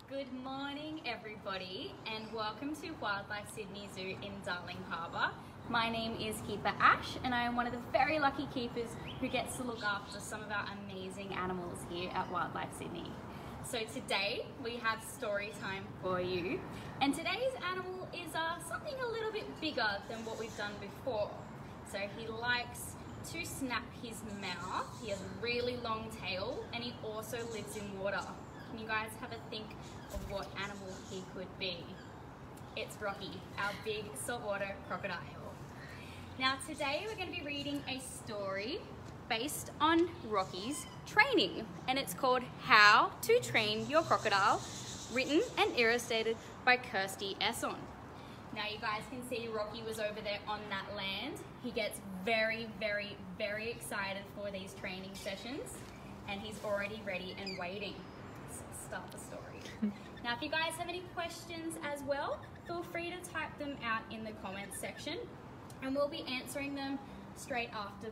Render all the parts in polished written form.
Good morning everybody and welcome to Wildlife Sydney Zoo in Darling Harbour. My name is Keeper Ash and I am one of the very lucky keepers who gets to look after some of our amazing animals here at Wildlife Sydney. So today we have story time for you, and today's animal is something a little bit bigger than what we've done before. So he likes to snap his mouth, he has a really long tail, and he also lives in water. Can you guys have a think of what animal he could be? It's Rocky, our big saltwater crocodile. Now today we're going to be reading a story based on Rocky's training, and it's called How to Train Your Crocodile, written and illustrated by Kirsty Esson. Now you guys can see Rocky was over there on that land. He gets very excited for these training sessions, and he's already ready and waiting. Start the story. Now if you guys have any questions as well, feel free to type them out in the comments section and we'll be answering them straight after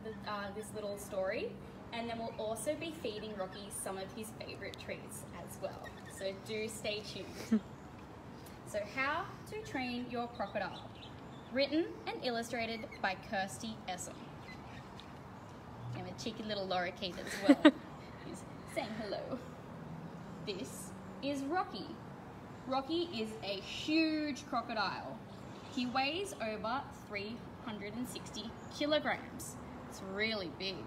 this little story, and then we'll also be feeding Rocky some of his favorite treats as well, so do stay tuned. So How to Train Your Crocodile, written and illustrated by Kirsty Esson. And a cheeky little lorikeet as well, who's saying hello. This is Rocky. Rocky is a huge crocodile. He weighs over 360 kilograms. It's really big.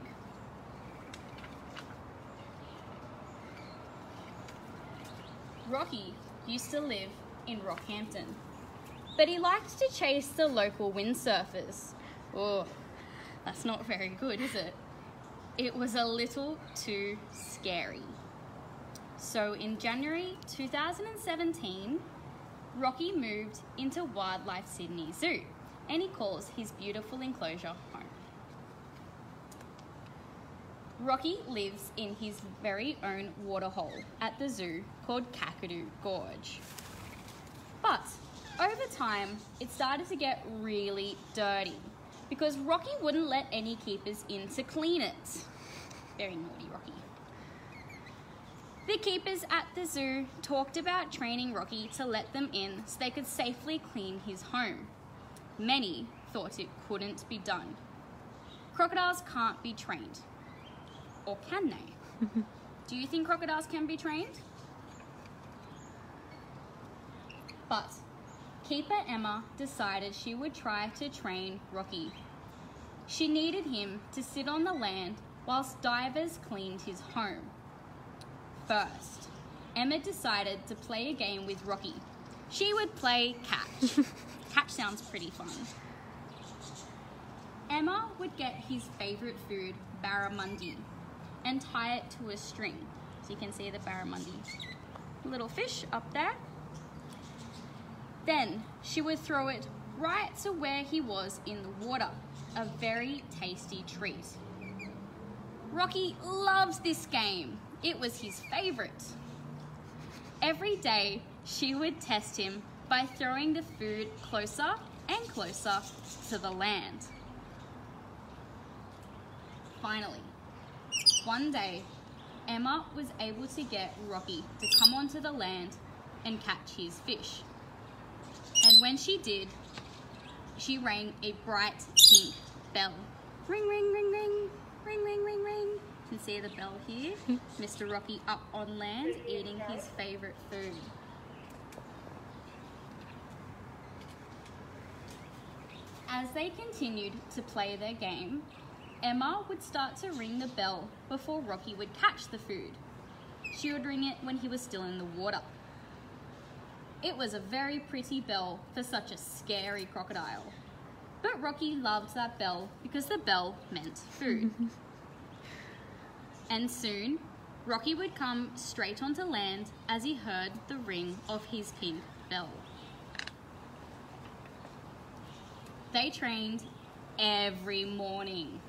Rocky used to live in Rockhampton, but he liked to chase the local windsurfers. Oh, that's not very good, is it? It was a little too scary. So in January 2017, Rocky moved into Wildlife Sydney Zoo, and he calls his beautiful enclosure home. Rocky lives in his very own waterhole at the zoo called Kakadu Gorge. But over time, it started to get really dirty because Rocky wouldn't let any keepers in to clean it. Very naughty Rocky. The keepers at the zoo talked about training Rocky to let them in so they could safely clean his home. Many thought it couldn't be done. Crocodiles can't be trained. Or can they? Do you think crocodiles can be trained? But Keeper Emma decided she would try to train Rocky. She needed him to sit on the land whilst divers cleaned his home. First, Emma decided to play a game with Rocky. She would play catch. Catch sounds pretty fun. Emma would get his favourite food, barramundi, and tie it to a string. So you can see the barramundi. Little fish up there. Then she would throw it right to where he was in the water. A very tasty treat. Rocky loves this game. It was his favourite. Every day she would test him by throwing the food closer and closer to the land. Finally, one day, Emma was able to get Rocky to come onto the land and catch his fish. And when she did, she rang a bright pink bell. Ring, ring, ring, ring, ring, ring, ring, ring. You can see the bell here. Mr. Rocky up on land eating his favourite food. As they continued to play their game, Emma would start to ring the bell before Rocky would catch the food. She would ring it when he was still in the water. It was a very pretty bell for such a scary crocodile. But Rocky loved that bell because the bell meant food. And soon, Rocky would come straight onto land as he heard the ring of his pink bell. They trained every morning.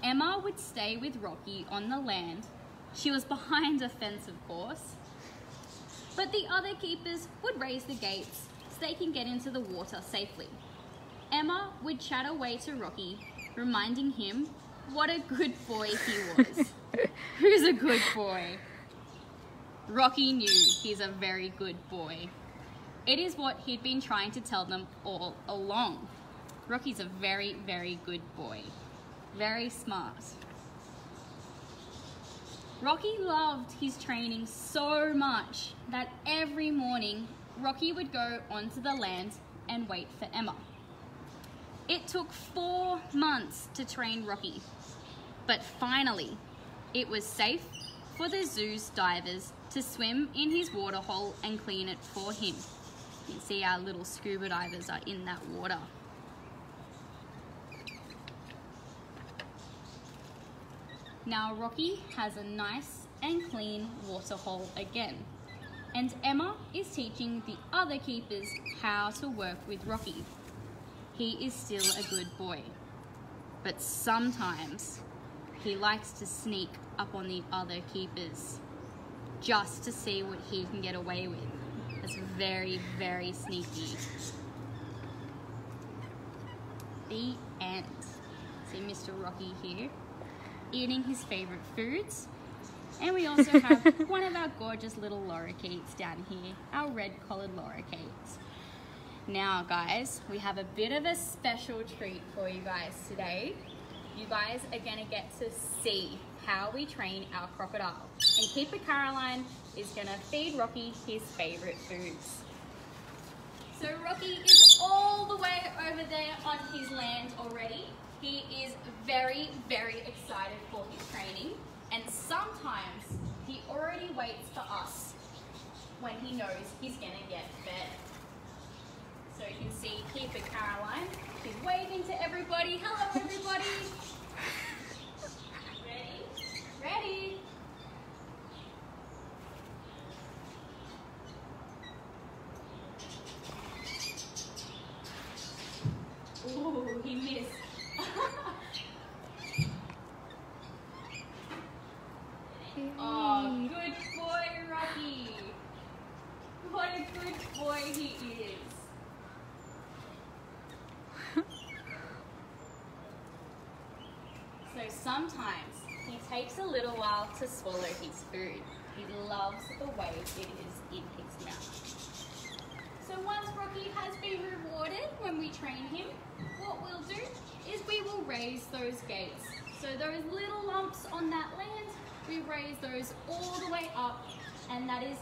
Emma would stay with Rocky on the land. She was behind a fence, of course. But the other keepers would raise the gates so they can get into the water safely. Emma would chat away to Rocky, reminding him what a good boy he was. Who's a good boy? Rocky knew he's a very good boy. It is what he'd been trying to tell them all along. Rocky's a very, very good boy. Very smart. Rocky loved his training so much that every morning Rocky would go onto the land and wait for Emma. It took 4 months to train Rocky, but finally it was safe for the zoo's divers to swim in his water hole and clean it for him. You can see our little scuba divers are in that water. Now Rocky has a nice and clean water hole again, and Emma is teaching the other keepers how to work with Rocky. He is still a good boy, but sometimes he likes to sneak up on the other keepers just to see what he can get away with. It's very, very sneaky. The end. See Mr. Rocky here, eating his favourite foods. And we also have one of our gorgeous little lorikeets down here, our red-collared lorikeets. Now guys, we have a bit of a special treat for you guys today. You guys are going to get to see how we train our crocodile. And Keeper Caroline is going to feed Rocky his favourite foods. So Rocky is all the way over there on his land already. He is very, very excited for his training, and sometimes he already waits for us when he knows he's going to get fed. So you can see Keeper Caroline, she's waving to everybody. Hello everybody! Ready? Ready? Ooh, he missed. Oh, good boy, Rocky. What a good boy he is. So sometimes he takes a little while to swallow his food. He loves the way it is in his mouth. So once Rocky has been rewarded when we train him, what we'll do is we will raise those gates. So those little lumps on that land, we raise those all the way up, and that is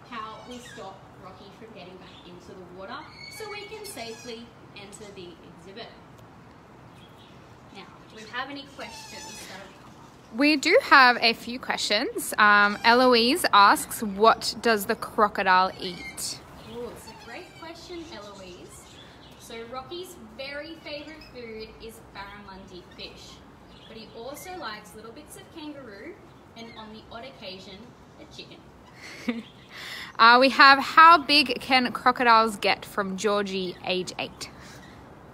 how we stop Rocky from getting back into the water so we can safely enter the exhibit. Now, do we have any questions that have come up? We do have a few questions. Eloise asks, what does the crocodile eat? Oh, it's a great question, Eloise. So Rocky's very favourite food is barramundi fish, but he also likes little bits of kangaroo and on the odd occasion, a chicken. We have, how big can crocodiles get, from Georgie, age 8?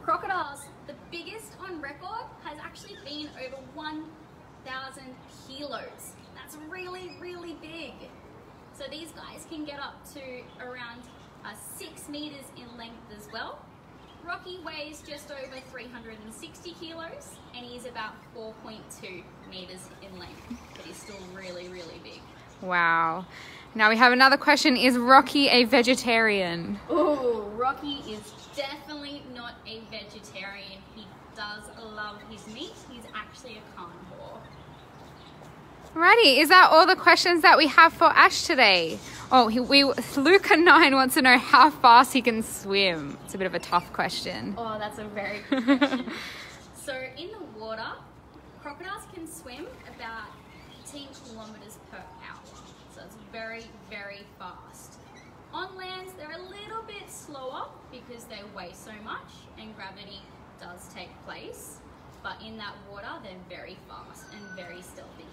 Crocodiles, the biggest on record, has actually been over 1,000 kilos. That's really, really big. So these guys can get up to around 6 meters in length as well. Rocky weighs just over 360 kilos and he's about 4.2 meters in length, but he's still really, really big. Wow. Now we have another question. Is Rocky a vegetarian? Oh, Rocky is definitely not a vegetarian. He does love his meat. He's actually a carnivore. Righty, is that all the questions that we have for Ash today? Oh, Luca9 wants to know how fast he can swim. It's a bit of a tough question. Oh, that's a very good question. So in the water, crocodiles can swim about 18 kilometers per hour. So it's very, very fast. On land, they're a little bit slower because they weigh so much and gravity does take place. But in that water, they're very fast and very stealthy.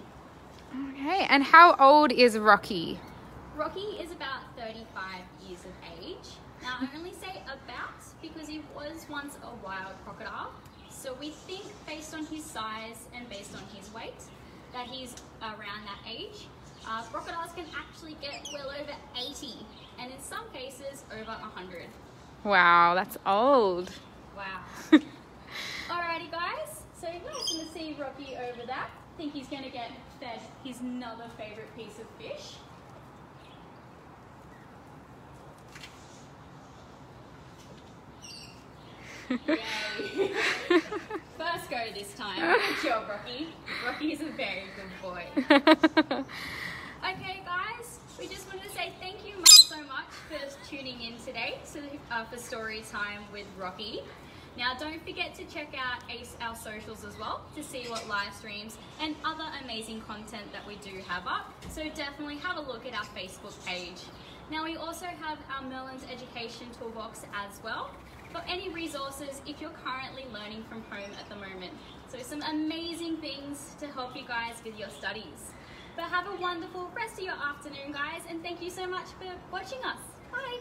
Okay, and how old is Rocky? Rocky is about 35 years of age. Now I only say about because he was once a wild crocodile. So we think based on his size and based on his weight that he's around that age. Crocodiles can actually get well over 80 and in some cases over 100. Wow, that's old. Wow. Alrighty guys, so you guys can see Rocky over there. I think he's going to get fed his another favourite piece of fish. Yay. First go this time. Good job, Rocky. Rocky is a very good boy. Okay, guys, we just wanted to say thank you so much for tuning in today for Storytime with Rocky. Now, don't forget to check out our socials as well to see what live streams and other amazing content that we do have up. So definitely have a look at our Facebook page. Now, we also have our Merlin's Education Toolbox as well for any resources if you're currently learning from home at the moment. So some amazing things to help you guys with your studies. But have a wonderful rest of your afternoon, guys, and thank you so much for watching us. Bye.